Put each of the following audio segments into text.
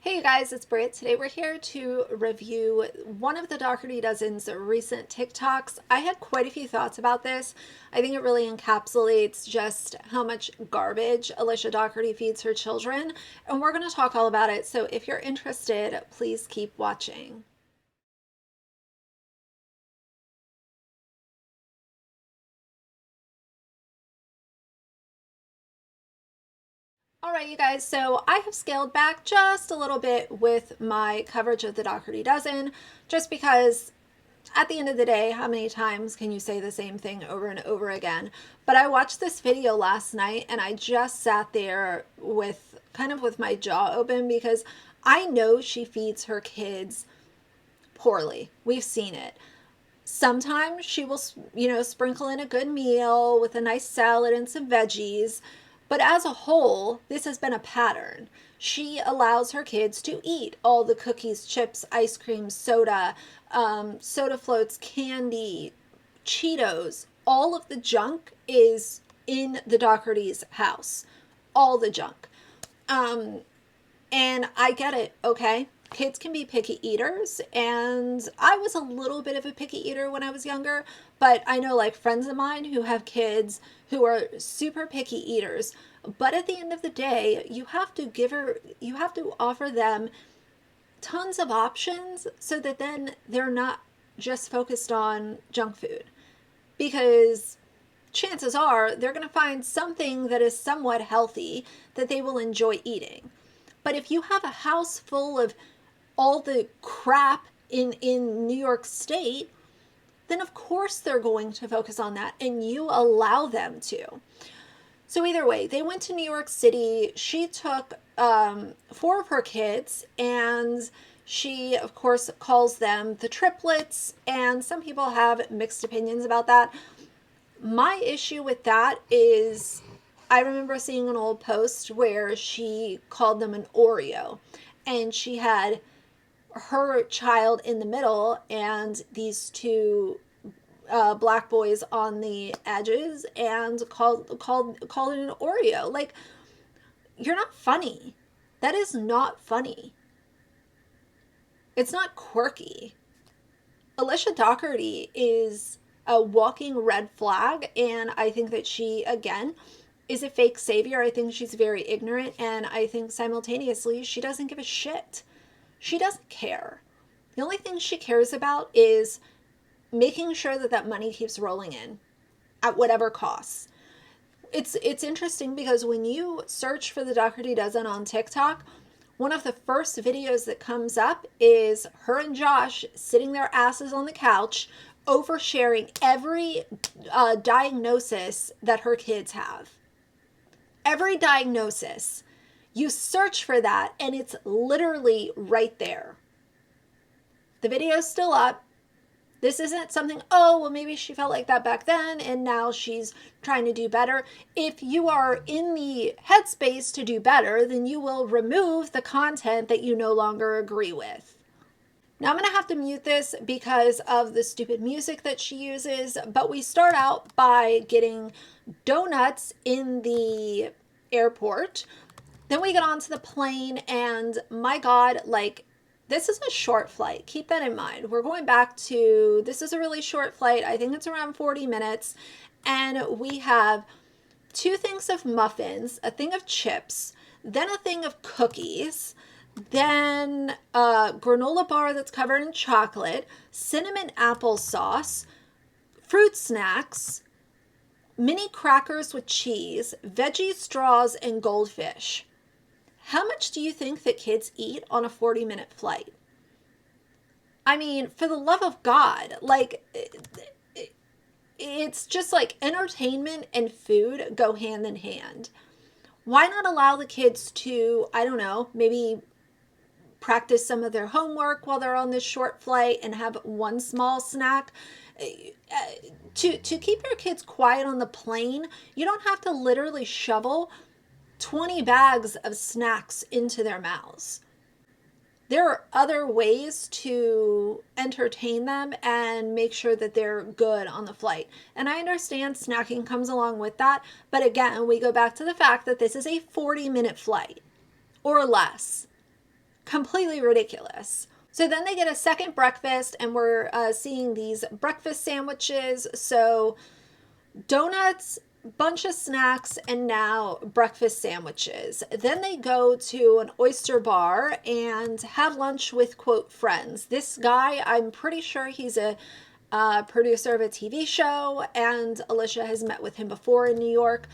Hey you guys, it's Britt. Today we're here to review one of the Dougherty Dozen's recent TikToks. I had quite a few thoughts about this. I think it really encapsulates just how much garbage Alicia Dougherty feeds her children, and we're going to talk all about it. So if you're interested, please keep watching. All right, you guys, so I have scaled back just a little bit with my coverage of the Dougherty Dozen, just because at the end of the day, how many times can you say the same thing over and over again? But I watched this video last night and I just sat there with my jaw open because I know she feeds her kids poorly. We've seen it. Sometimes she will, sprinkle in a good meal with a nice salad and some veggies. But as a whole, this has been a pattern. She allows her kids to eat all the cookies, chips, ice cream, soda, soda floats, candy, Cheetos. All of the junk is in the Dougherty's house. All the junk. And I get it, okay? Kids can be picky eaters, and I was a little bit of a picky eater when I was younger, but I know like friends of mine who have kids who are super picky eaters. But at the end of the day, you have to offer them tons of options so that then they're not just focused on junk food. Because chances are they're going to find something that is somewhat healthy that they will enjoy eating. But if you have a house full of all the crap in New York State, then of course they're going to focus on that, and you allow them to. So either way, they went to New York City. She took 4 of her kids, and she, of course, calls them the triplets, and some people have mixed opinions about that. My issue with that is I remember seeing an old post where she called them an Oreo, and she had her child in the middle and these two black boys on the edges, and called it an Oreo. Like, you're not funny. That is not funny. It's not quirky. Alicia Dougherty is a walking red flag, and I think that she, again, is a fake savior. I think she's very ignorant, and I think simultaneously she doesn't give a shit. She doesn't care. The only thing she cares about is making sure that that money keeps rolling in at whatever costs. It's interesting because when you search for the Dougherty Dozen on TikTok, one of the first videos that comes up is her and Josh sitting their asses on the couch, oversharing every diagnosis that her kids have. Every diagnosis. You search for that and it's literally right there. The video's still up. This isn't something, oh, well, maybe she felt like that back then and now she's trying to do better. If you are in the headspace to do better, then you will remove the content that you no longer agree with. Now I'm going to have to mute this because of the stupid music that she uses, but we start out by getting donuts in the airport. Then we get onto the plane, and my God, like, this is a short flight. Keep that in mind. We're going back to, this is a really short flight. I think it's around 40 minutes. And we have 2 things of muffins, a thing of chips, then a thing of cookies, then a granola bar that's covered in chocolate, cinnamon applesauce, fruit snacks, mini crackers with cheese, veggie straws, and goldfish. How much do you think that kids eat on a 40-minute flight? I mean, for the love of God, like, it's just like entertainment and food go hand in hand. Why not allow the kids to, I don't know, maybe practice some of their homework while they're on this short flight and have one small snack? To keep your kids quiet on the plane, you don't have to literally shovel 20 bags of snacks into their mouths. There are other ways to entertain them and make sure that they're good on the flight. And I understand snacking comes along with that, but again, we go back to the fact that this is a 40-minute flight or less. Completely ridiculous. So then they get a second breakfast, and we're seeing these breakfast sandwiches. So donuts, bunch of snacks, and now breakfast sandwiches. Then they go to an oyster bar and have lunch with, quote, friends. This guy, I'm pretty sure he's a producer of a TV show, and Alicia has met with him before in New York.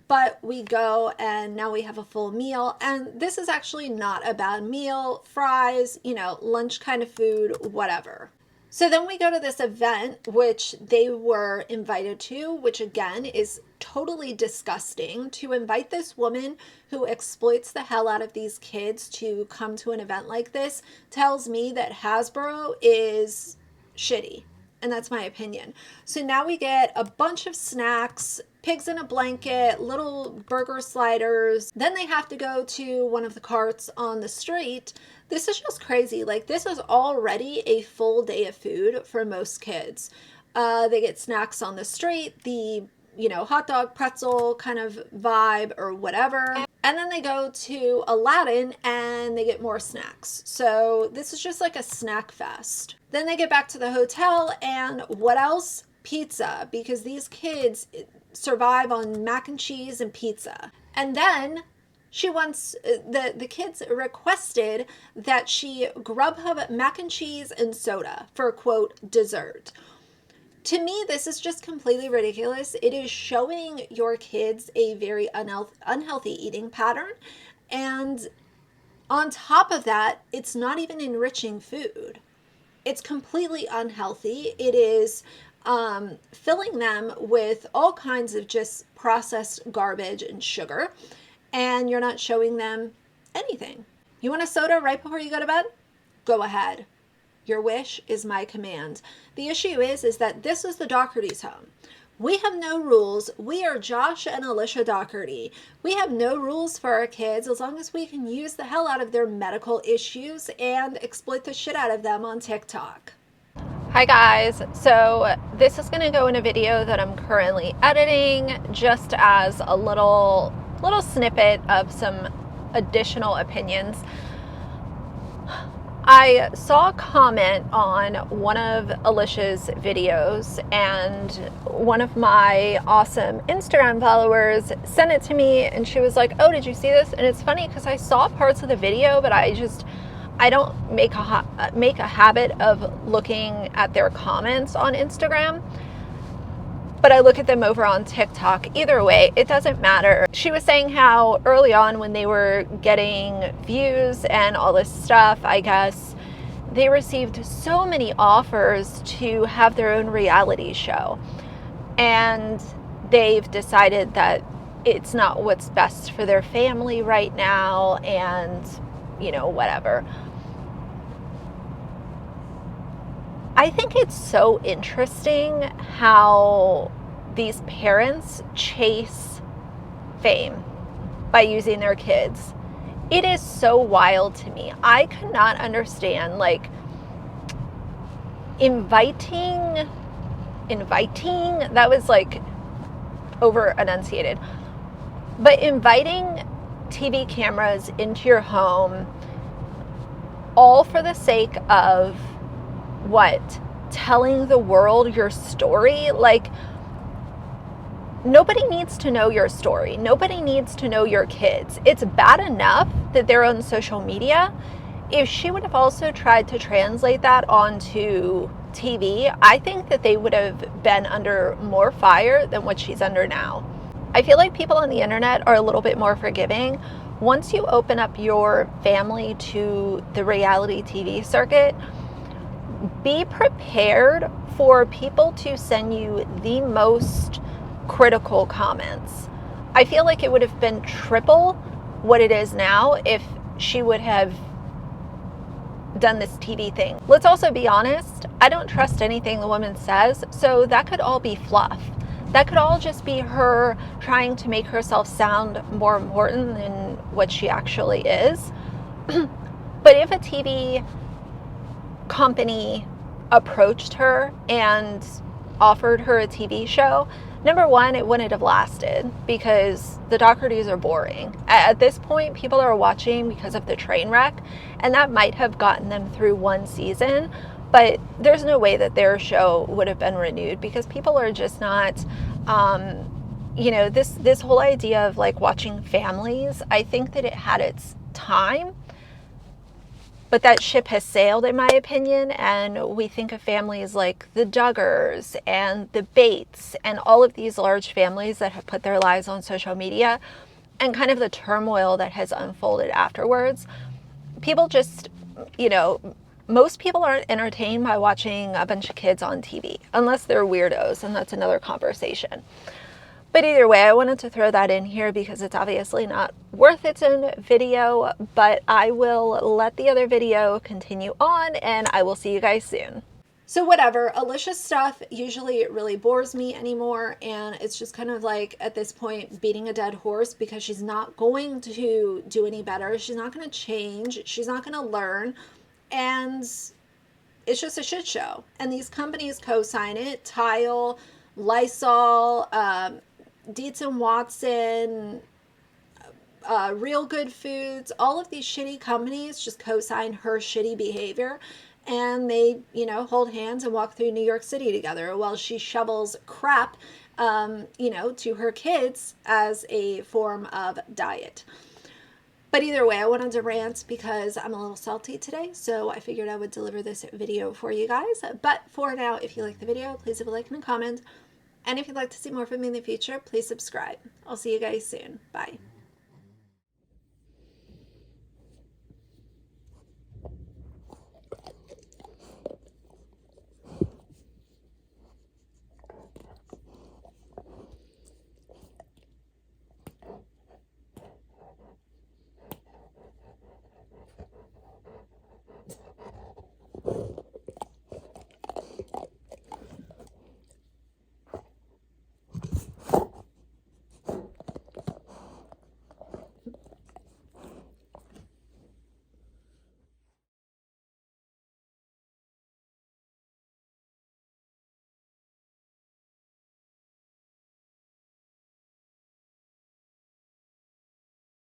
But we go, and now we have a full meal, and this is actually not a bad meal. Fries, you know, lunch kind of food, whatever. So then we go to this event, which they were invited to, which again is totally disgusting. To invite this woman who exploits the hell out of these kids to come to an event like this tells me that Hasbro is shitty. And that's my opinion. So now we get a bunch of snacks, pigs in a blanket, little burger sliders. Then they have to go to one of the carts on the street. This is just crazy. Like, this is already a full day of food for most kids. They get snacks on the street, the, you know, hot dog, pretzel kind of vibe or whatever. And then they go to Aladdin and they get more snacks. So this is just like a snack fest. Then they get back to the hotel, and what else? Pizza, because these kids survive on mac and cheese and pizza. And then she wants, the kids requested that she Grubhub mac and cheese and soda for, quote, dessert. To me, this is just completely ridiculous. It is showing your kids a very unhealthy eating pattern. And on top of that, it's not even enriching food. It's completely unhealthy. It is filling them with all kinds of just processed garbage and sugar. And you're not showing them anything. You want a soda right before you go to bed? Go ahead. Your wish is my command. The issue is that this is the Dougherty's home. We have no rules. We are Josh and Alicia Dougherty. We have no rules for our kids as long as we can use the hell out of their medical issues and exploit the shit out of them on TikTok. Hi guys, so this is going to go in a video that I'm currently editing just as a little snippet of some additional opinions. I saw a comment on one of Alicia's videos, and one of my awesome Instagram followers sent it to me, and she was like, oh, did you see this? And it's funny because I saw parts of the video, but I don't make a habit of looking at their comments on Instagram, but I look at them over on TikTok. Either way, it doesn't matter. She was saying how early on when they were getting views and all this stuff, I guess, they received so many offers to have their own reality show. And they've decided that it's not what's best for their family right now, and, you know, whatever. I think it's so interesting how these parents chase fame by using their kids. It is so wild to me. I could not understand, like, inviting, that was like over enunciated, but inviting TV cameras into your home all for the sake of what? Telling the world your story? Like, nobody needs to know your story. Nobody needs to know your kids. It's bad enough that they're on social media. If she would have also tried to translate that onto TV, I think that they would have been under more fire than what she's under now. I feel like people on the internet are a little bit more forgiving. Once you open up your family to the reality TV circuit, be prepared for people to send you the most critical comments. I feel like it would have been triple what it is now if she would have done this TV thing. Let's also be honest, I don't trust anything the woman says, so that could all be fluff. That could all just be her trying to make herself sound more important than what she actually is. But if a TV company approached her and offered her a TV show, number one, it wouldn't have lasted because the Doughertys are boring. At this point, people are watching because of the train wreck, and that might have gotten them through one season, but there's no way that their show would have been renewed because people are just not, this whole idea of like watching families, I think that it had its time, but that ship has sailed, in my opinion, and we think of families like the Duggars and the Bates and all of these large families that have put their lives on social media and kind of the turmoil that has unfolded afterwards. People just, most people aren't entertained by watching a bunch of kids on TV, unless they're weirdos, and that's another conversation. But either way, I wanted to throw that in here because it's obviously not worth its own video, but I will let the other video continue on and I will see you guys soon. So whatever, Alicia's stuff usually really bores me anymore, and it's just kind of like at this point beating a dead horse because she's not going to do any better. She's not going to change. She's not going to learn, and it's just a shit show. And these companies co-sign it. Tile, Lysol, Dietz and Watson, Real Good Foods, all of these shitty companies just co-sign her shitty behavior, and they, hold hands and walk through New York City together while she shovels crap, to her kids as a form of diet. But either way, I wanted to rant because I'm a little salty today, so I figured I would deliver this video for you guys. But for now, if you like the video, please leave a like and a comment. And if you'd like to see more from me in the future, please subscribe. I'll see you guys soon. Bye.